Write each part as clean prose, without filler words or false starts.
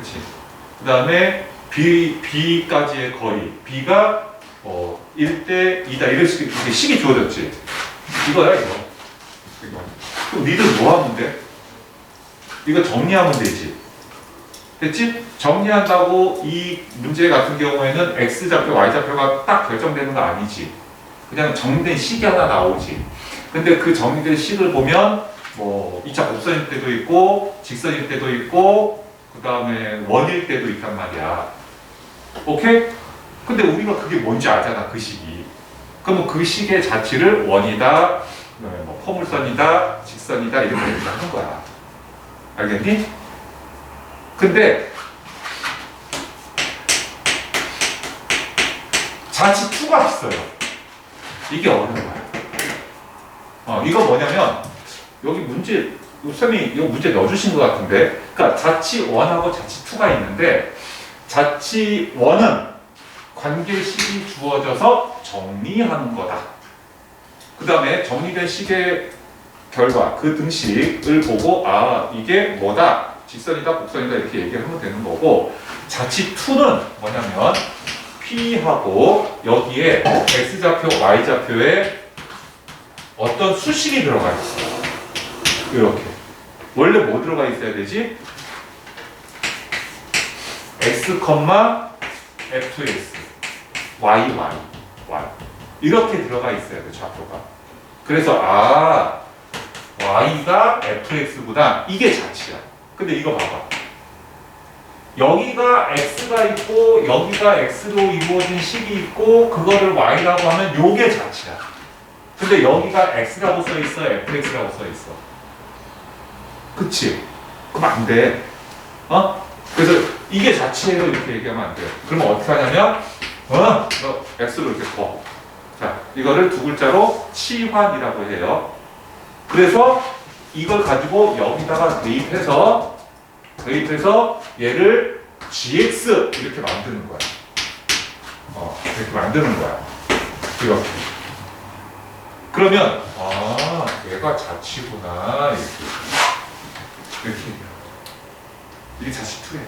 그치? 그 다음에 B까지의 거리. B가 1대 2다. 이렇게 식이 주어졌지? 이거야, 이거. 그럼 니들 뭐 하면 돼? 이거 정리하면 되지. 됐지? 정리한다고 이 문제 같은 경우에는 X좌표, Y좌표가 딱 결정되는 거 아니지. 그냥 정리된 식이 하나 나오지. 근데 그 정리된 식을 보면 뭐 2차 곡선일 때도 있고 직선일 때도 있고 그 다음에 원일 때도 있단 말이야. 오케이? 근데 우리가 그게 뭔지 알잖아, 그 식이. 그러면 그 식의 자취를 원이다, 뭐 포물선이다, 직선이다 이렇게 하는 거야. 알겠니? 근데 자치 2가 있어요. 이게 어려운 거야. 이거 뭐냐면 여기 문제 쌤이 이거 문제 넣어주신 것 같은데, 그러니까 자치 1하고 자치 2가 있는데 자치 1은 관계식이 주어져서 정리하는 거다. 그 다음에 정리된 식의 결과, 그 등식을 보고 아 이게 뭐다, 직선이다 곡선이다 이렇게 얘기하면 되는 거고, 자치 2는 뭐냐면 P하고 여기에 X좌표, Y좌표에 어떤 수식이 들어가 있어. 이렇게. 원래 뭐 들어가 있어야 되지? X, F2X, Y. 이렇게 들어가 있어야 돼, 좌표가. 그래서 Y가 Fx구나. 이게 자치야. 근데 이거 봐봐. 여기가 X가 있고 여기가 X로 이루어진 식이 있고 그거를 Y라고 하면 요게 자치야. 근데 여기가 X라고 써있어, Fx라고 써있어. 그치? 그럼 안 돼. 그래서 이게 자치예요 이렇게 얘기하면 안 돼. 그러면 어떻게 하냐면 너 X로 이렇게 둬. 자, 이거를 두 글자로 치환이라고 해요. 그래서 이걸 가지고 여기다가 대입해서 얘를 GX 이렇게 만드는 거야. 이렇게 만드는 거야. 이렇게. 그러면 얘가 자치구나 이렇게. 이게 자치 2예요.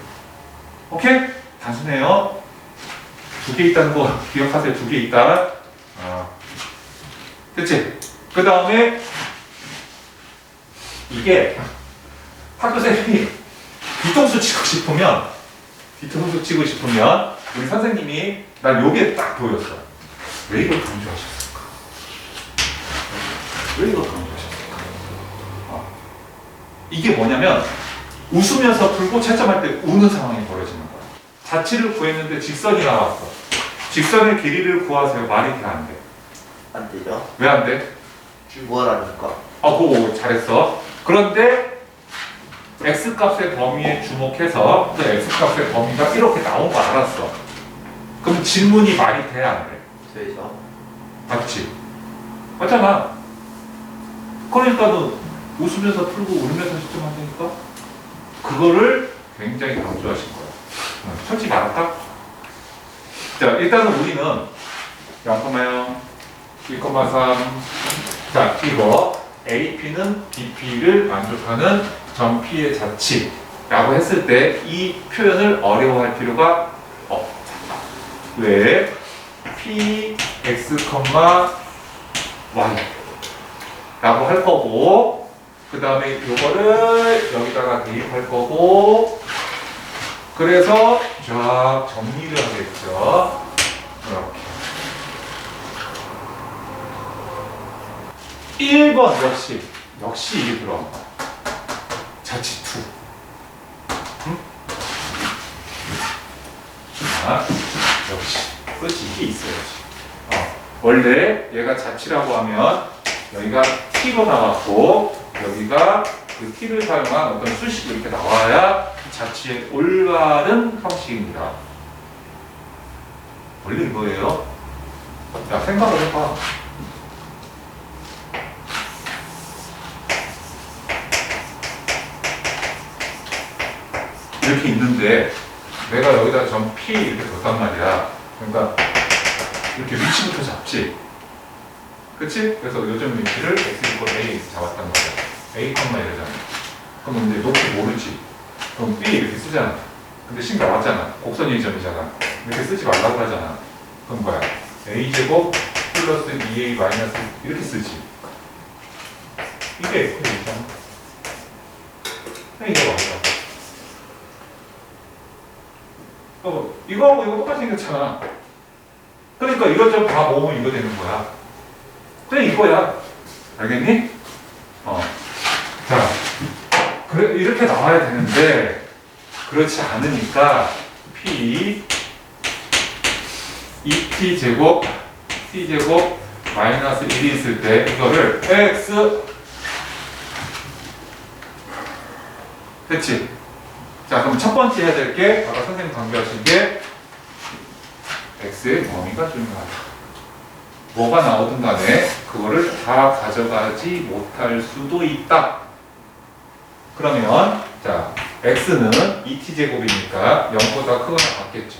오케이? 단순해요. 두 개 있다는 거 기억하세요. 두 개 있다. 그치? 그 다음에 이게 학교생이 뒤통수 치고 싶으면 우리 선생님이 난 요게 딱 보였어. 왜 이걸 강조하셨을까? 이게 뭐냐면 웃으면서 풀고 채점할 때 우는 상황이 벌어지는 거야. 자치를 구했는데 직선이 나왔어. 직선의 길이를 구하세요. 말이 돼, 안 돼? 안 되죠? 왜 안 돼? 뭐라니까? 그거 잘했어. 그런데 X값의 범위에 주목해서 그 X값의 범위가 이렇게 나온 거 알았어. 그럼 질문이 말이 돼, 안 돼? 되죠? 맞지? 맞잖아. 그러니까 너 웃으면서 풀고 울면서 시점한다니까? 그거를 굉장히 강조하신 거야. 솔직히 알았다? 자, 일단은 우리는 0,0, 2,3. 자, 이거 AP는 BP를 만족하는 점 P의 자치라고 했을 때 이 표현을 어려워할 필요가 없다. 왜? P, X, Y 라고 할 거고, 그 다음에 이거를 여기다가 대입할 거고, 그래서 쫙 정리를 하겠죠. 이렇게 1번 역시 이게 들어간 거야. 자치 2. 역시 그렇지, 이게 있어야지. 원래 얘가 자치라고 하면 여기가 T로 나왔고 여기가 그 T를 사용한 어떤 수식이 이렇게 나와야 자치의 올바른 형식입니다. 원래 이거예요. 자, 생각을 해봐. 이렇게 있는데 내가 여기다 점 P 이렇게 뒀단 말이야. 그러니까 이렇게 위치부터 잡지. 그치? 그래서 요즘 위치를 X=A에 잡았단 말이야. A, 이러잖아. 그럼 이제 높이 모르지. 그럼 B 이렇게 쓰잖아. 근데 식 나왔잖아. 곡선 유의점이잖아. 이렇게 쓰지 말라고 하잖아. 그럼 뭐야? a제곱 플러스 2a 마이너스 이렇게 쓰지. 이게 f잖아. 이거 맞아. 이거하고 이거 똑같이 생겼잖아. 그러니까 이것저것 다 모으면 이거 되는 거야. 그래 이거야. 알겠니? 자, 그래 이렇게 나와야 되는데 그렇지 않으니까 p 2t 제곱 t 제곱 마이너스 1이 있을 때 이거를 x 됐지? 자, 그럼 첫 번째 해야 될 게 아까 선생님 강조하신 게 x의 범위가 중요하다. 뭐가 나오든 간에 그거를 다 가져가지 못할 수도 있다. 그러면 자, x는 2t제곱이니까 0보다 크거나 같겠죠.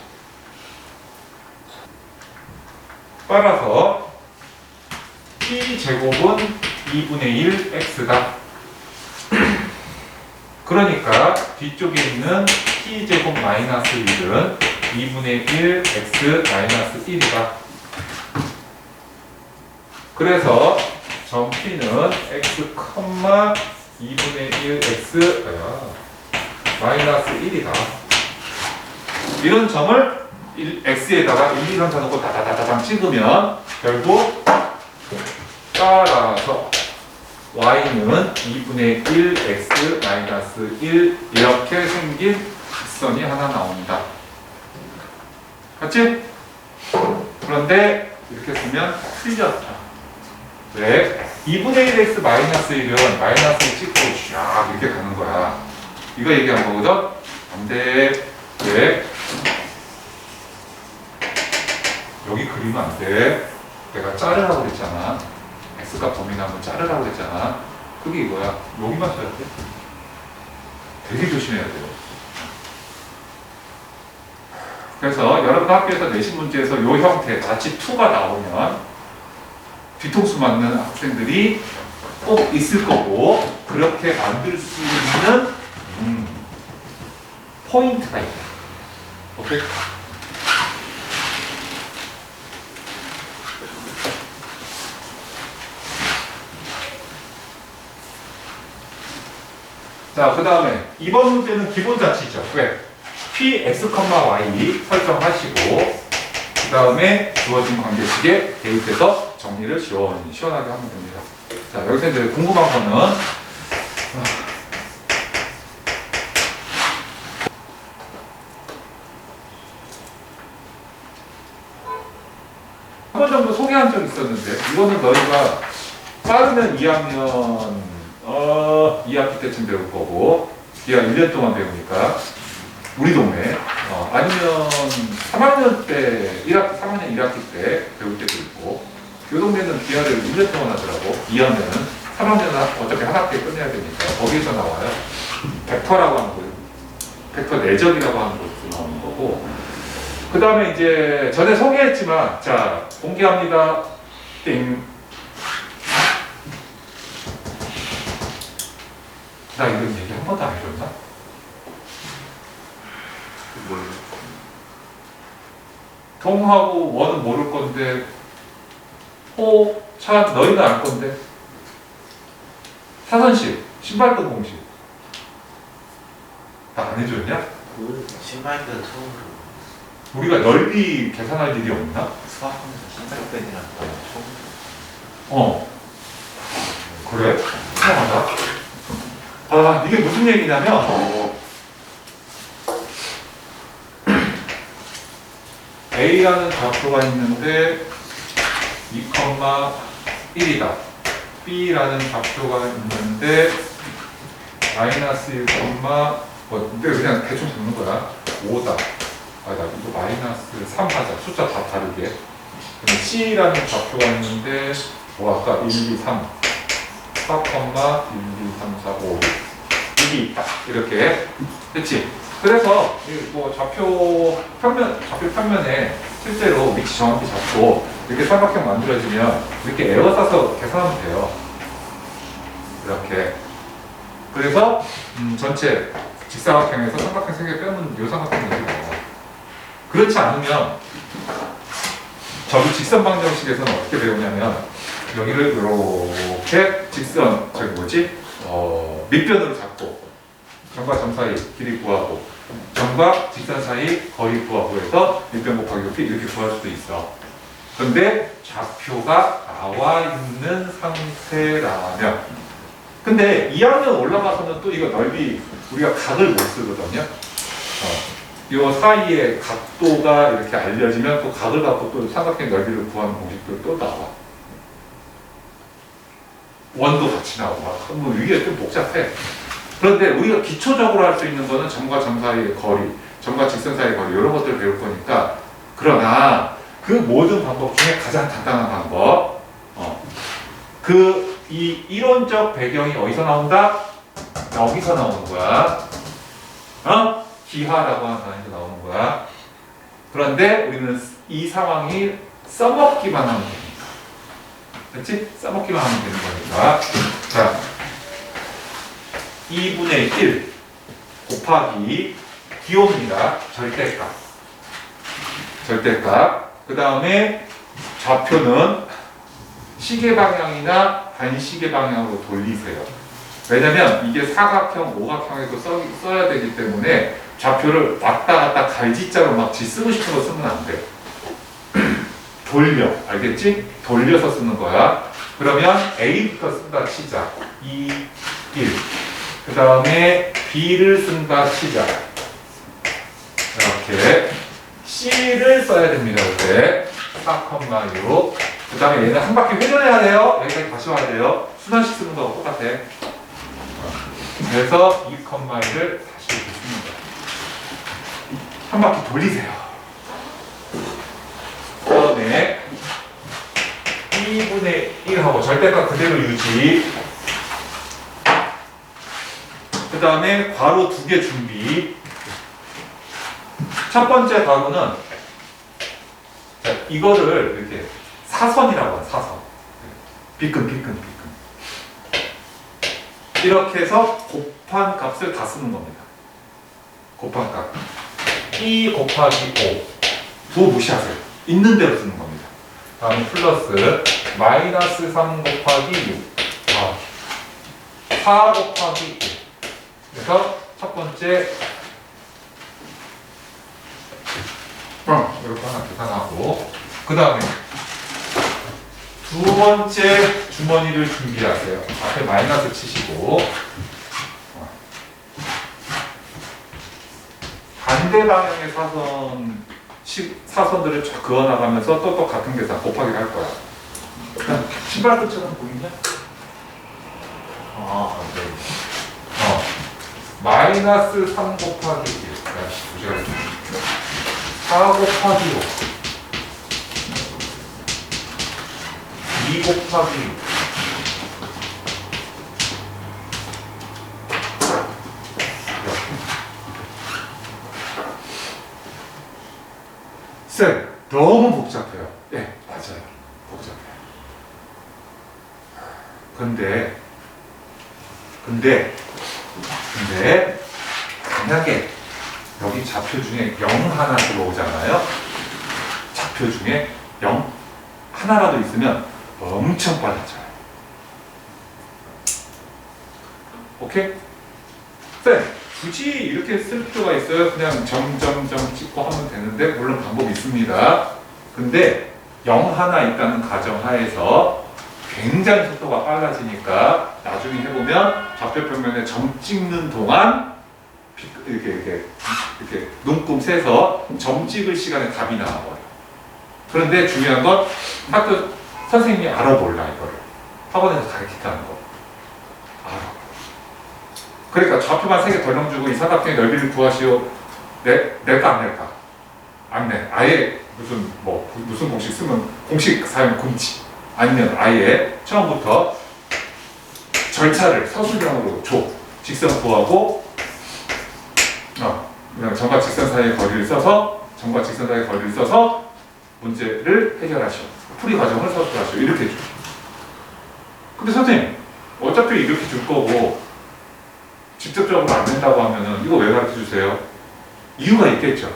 따라서 t제곱은 2분의 1 x다. 그러니까 뒤쪽에 있는 t제곱 마이너스 1은 2분의 1 x 마이너스 1이다. 그래서 점 P는 x, 2분의 1 x 마이너스 1이다. 이런 점을 x에다가 1, 2, 3, 4 놓고 다다다다당 찍으면 결국 따라서 y는 2분의 1 x 마이너스 1 이렇게 생긴 직선이 하나 나옵니다. 맞지? 그런데 이렇게 쓰면 틀렸다. 왜? 2분의 1 x 마이너스 1은 마이너스 1 찍고 쫙 이렇게 가는 거야. 이거 얘기한 거거든? 안 돼. 왜? 여기 그리면 안 돼. 내가 자르라고 그랬잖아. x값 범위나면 자르라고 그랬잖아. 그게 이거야. 여기만 써야 돼. 되게 조심해야 돼요. 그래서 여러분 학교에서 내신 문제에서 이 형태 마치 2가 나오면 뒤통수 맞는 학생들이 꼭 있을 거고 그렇게 만들 수 있는 포인트가 있다. 오케이? 자, 그 다음에 이번 문제는 기본 자치죠. 왜? px, y 설정하시고 그 다음에 주어진 관계식에 대입해서 정리를 시원하게 하면 됩니다. 자, 여기서 이제 궁금한 거는 한 번 정도 소개한 적 있었는데 이거는 너희가 빠르면 2학년 2학기 때쯤 배울 거고 얘가 1년 동안 배우니까 우리 동네 아니면 3학년 때 3학년 1학기 때 배울 때도 있고 이 동네는 기하를 1년 동안 하더라고. 2학년은 3학년은 어차피 한 학기에 끝내야 되니까 거기에서 나와요. 벡터라고 하는 거예요. 벡터 내적이라고 하는 것도 나오는 거고 그 다음에 이제 전에 소개했지만 자 공개합니다. 띵. 나 이런 얘기 한 번도 안 해줬나? 뭐예요? 동하고 원은 모를 건데 호, 차 너희는 알 건데 사선식, 신발끈 공식 다 안 해줬냐? 그 신발끈 처음으로 우리가 넓이 계산할 일이 없나? 수학하면서 신발끈이라는 거 처음 그래? 이상하다. 아, 이게 무슨 얘기냐면 A라는 좌표가 있는데 2,1이다. B라는 좌표가 있는데 마이너스 1, 근데 그냥 대충 적는 거야. 5다. 아니다. 이거 마이너스 3 하자. 숫자 다 다르게. 그럼 C라는 좌표가 있는데 아까 1, 2, 3 4, 1, 2, 3, 4, 5 이게 있다. 이렇게 됐지? 그래서 뭐 좌표 평면에 실제로 위치 정확히 잡고 이렇게 삼각형 만들어지면 이렇게 에워싸서 계산하면 돼요. 이렇게. 그래서 전체 직사각형에서 삼각형 3개 빼면 요 삼각형이 되고 그렇지 않으면 저기 직선 방정식에서는 어떻게 배우냐면 여기를 이렇게 직선 저기 뭐지 밑변으로 잡고 점과 점 사이 길이 구하고 점과 직선 사이 거리 구하고 해서 밑변 곱하기 높이 이렇게 구할 수도 있어. 근데 좌표가 나와 있는 상태라면 근데 2학년 올라가서는 또 이거 넓이 우리가 각을 못 쓰거든요. 이 사이에 각도가 이렇게 알려지면 또 각을 갖고 또 삼각형 넓이를 구하는 공식도 또 나와. 원도 같이 나오고 뭐 위에 좀 복잡해. 그런데 우리가 기초적으로 할 수 있는 거는 점과 점 사이의 거리, 점과 직선 사이의 거리 이런 것들을 배울 거니까 그러나 그 모든 방법 중에 가장 간단한 방법 이 이론적 배경이 어디서 나온다? 여기서 나오는 거야. 기하라고 하는 단에서 나오는 거야. 그런데 우리는 이 상황이 써먹기만 하면 되니까. 그렇지? 써먹기만 하면 되는 거니까. 자, 2분의 1 곱하기 기호입니다. 절대값. 절대값. 그 다음에 좌표는 시계 방향이나 반시계 방향으로 돌리세요. 왜냐면 이게 사각형, 오각형에도 써야 되기 때문에 좌표를 왔다 갔다 갈지자로 막 쓰고 싶은 거 쓰면 안 돼. 돌려. 알겠지? 돌려서 쓰는 거야. 그러면 A부터 쓴다 치자. 2, 1. 그 다음에 B를 쓴다 치자. 이렇게. C를 써야 됩니다. 이렇게. 4,6. 그 다음에 얘는 한 바퀴 회전해야 돼요. 여기까지 다시 와야 돼요. 순환식 쓰는 거하고 똑같아. 그래서 2,1을 다시 씁니다. 한 바퀴 돌리세요. 그 다음에 2분의 1하고 절대값 그대로 유지. 그 다음에 괄호 2개 준비. 첫 번째 괄호는 이거를 이렇게 사선이라고 해요. 사선. 비끈. 이렇게 해서 곱한 값을 다 쓰는 겁니다. 곱한 값. 2 곱하기 5. 도 무시하세요. 있는 대로 쓰는 겁니다. 다음에 플러스 마이너스 3 곱하기 6. 4 곱하기 5. 그래서 첫 번째 이렇게 하나 계산하고 그 다음에 두 번째 주머니를 준비하세요. 앞에 마이너스 치시고 반대 방향의 사선들을 쫙 그어나가면서 또 같은 계산 곱하기를 할 거야. 신발 끝처럼 보이냐? 네. 마이너스 3 곱하기 1. 4 곱하기 5. 2 곱하기 6. 쌤, 너무 복잡해요. 네, 맞아요. 복잡해요. 근데 만약에 여기 좌표 중에 0 하나 들어오잖아요. 좌표 중에 0 하나라도 있으면 엄청 빨라져요. 오케이? 쌤, 굳이 이렇게 쓸 필요가 있어요? 그냥 점점점 찍고 하면 되는데 물론 방법이 있습니다. 근데 0 하나 있다는 가정하에서 굉장히 속도가 빨라지니까 나중에 해보면 좌표 평면에 점 찍는 동안 이렇게 눈금 새서 점 찍을 시간에 답이 나와버려. 그런데 중요한 건 학교 선생님이 알아 몰라 이거를. 학원에서 가르친다는 거. 알아. 그러니까 좌표만 3개 덜렁 주고 이 삼각형의 넓이를 구하시오. 낼까 안 낼까? 안 내. 아예 무슨 공식 쓰면 공식 사용 금지. 아니면 아예 처음부터 절차를 서술형으로 줘. 직선 구하고 그냥 점과 직선 사이의 거리를 써서 문제를 해결하시오. 풀이 과정을 서술하시오. 이렇게 줘. 근데 선생님 어차피 이렇게 줄 거고 직접적으로 안 된다고 하면은 이거 왜 가르쳐 주세요? 이유가 있겠죠.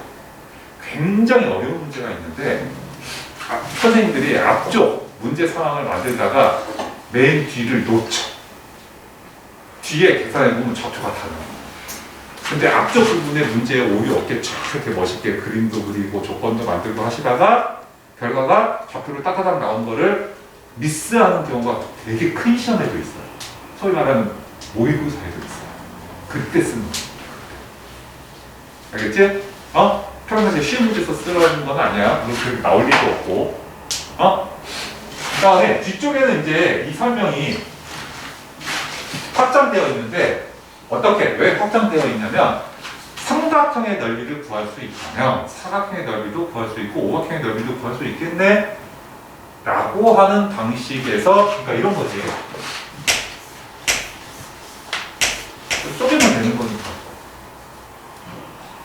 굉장히 어려운 문제가 있는데 선생님들이 앞쪽 문제 상황을 만들다가 맨 뒤를 놓쳐. 뒤에 계산해 보면 좌표가 다 나와요. 근데 앞쪽 부분에 문제에 오류 없게 쫙 이렇게 멋있게 그림도 그리고 조건도 만들고 하시다가 결과가 좌표로 따다닥 나온 거를 미스하는 경우가 되게 큰 시험에도 있어요. 소위 말하는 모의고사에도 있어요. 그때 쓰는 거예요. 알겠지? 평상시에 쉬운 문제에서 쓰라는 건 아니야. 그렇게 나올 리도 없고. 그 다음에 뒤쪽에는 이제 이 설명이 확장되어 있는데 어떻게, 왜 확장되어 있냐면 삼각형의 넓이를 구할 수 있다면 사각형의 넓이도 구할 수 있고 오각형의 넓이도 구할 수 있겠네 라고 하는 방식에서 그러니까 이런 거지. 쪼개면 되는 거니까.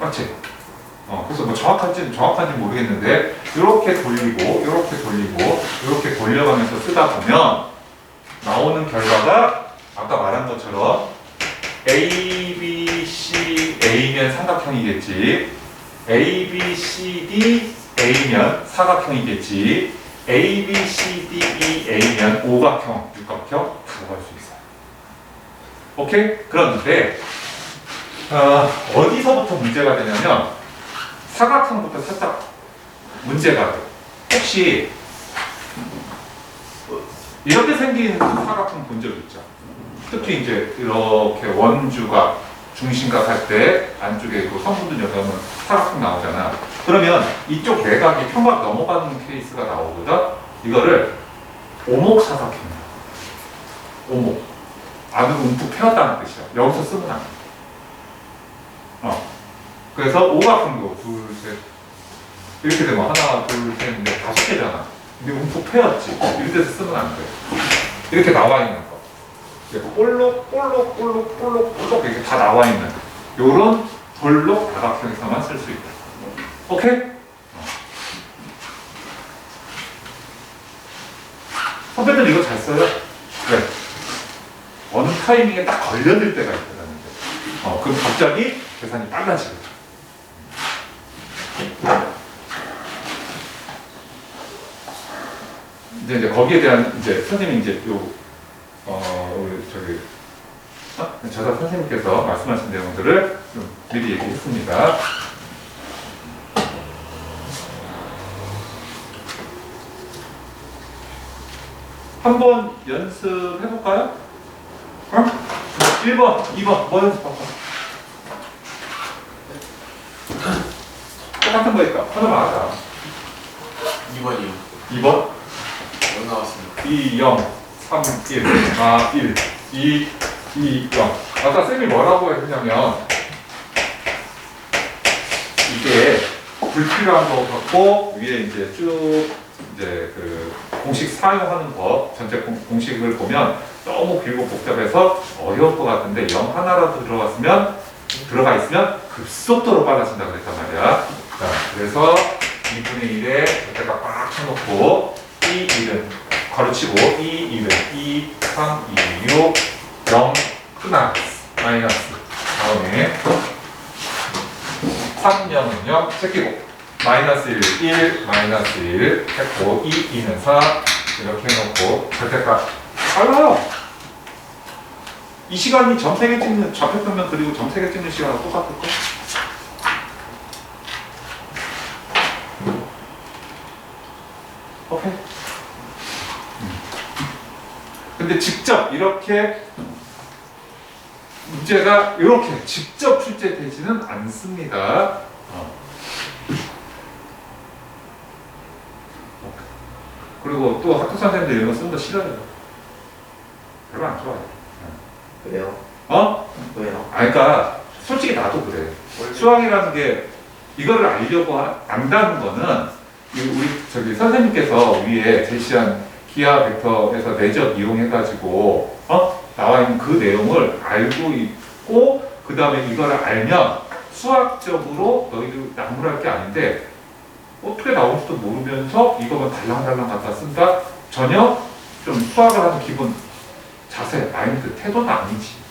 맞지? 그래서 뭐 정확한지 모르겠는데 이렇게 돌리고 이렇게 돌려가면서 쓰다 보면 나오는 결과가 아까 말한 것처럼 A, B, C, A면 삼각형이겠지. A, B, C, D, A면 사각형이겠지. A, B, C, D, E, A면 오각형, 육각형 다 구할 수 있어요. 오케이? 그런데 어디서부터 문제가 되냐면 사각형부터 살짝 문제가 돼. 혹시 이렇게 생긴 사각형 본 적 있죠? 특히 이제 이렇게 원주각, 중심각 할 때 안쪽에 그 성분들 여기는 사각형 나오잖아. 그러면 이쪽 내각이 평각 넘어가는 케이스가 나오거든. 이거를 오목사각형이야. 오목. 안으로 움푹 패였다는 뜻이야. 여기서 쓰면 안 돼. 그래서 오각형도 둘, 셋 이렇게 되면 하나, 둘, 셋, 넷, 5개잖아. 근데 움푹 패였지. 이런 데서 쓰면 안 돼. 이렇게 나와 있는 거. 볼록 이렇게 다 나와 있는 요런 볼록 다각형에서만 쓸 수 있다. 오케이? 선배들 이거 잘 써요? 네. 어느 타이밍에 딱 걸려들 때가 있다는데. 그럼 갑자기 계산이 빨라지거든. 이제 거기에 대한 이제 선생님이 이제 우리 저자 선생님께서 말씀하신 내용들을 좀 미리 얘기했습니다. 한번 연습해볼까요? 1번, 2번 뭐 연습할까? 똑같은 거 있다. 하나만 하자. 2번이요. 2번? 0 나왔습니다. 2, 0, 3, 1, 1, 2, 2, 0. 아까 쌤이 뭐라고 했냐면 이게 불필요한 거 갖고 위에 이제 쭉 이제 그 공식 사용하는 법 전체 공식을 보면 너무 길고 복잡해서 어려울 것 같은데 0 하나라도 들어가 있으면 급속도로 빨라진다 그랬단 말이야. 자, 그래서 2분의 1에 여기다가 꽉 쳐놓고 2, 1은 가르치고 2, 1은 2, 3, 2, 6, 0, 마이너스 다음에 3, 0은 0 제끼고 마이너스 1, 1, 마이너스 1 했고 2, 2는 4 이렇게 해놓고 절대값 달라요. 이 시간이 점 3개 찍는 좌표평면 그리고 점 3개 찍는 시간하고 똑같을 거. 오케이. 근데 직접 이렇게 문제가 이렇게 직접 출제되지는 않습니다. 그리고 또 학교 선생님들 이런 거 쓰는 거 싫어요. 별로 안 좋아해요. 왜요? 왜요? 그러니까 솔직히 나도 그래. 수학이라는 게 이거를 알려고 안다는 거는 우리 저기 선생님께서 위에 제시한 기하 벡터에서 내적 이용해가지고 나와 있는 그 내용을 알고 있고 그 다음에 이거를 알면 수학적으로 너희들 나무랄 게 아닌데 어떻게 나올지도 모르면서 이거만 달랑달랑 갖다 쓴다? 전혀 좀 수학을 하는 기본 자세, 마인드, 태도는 아니지.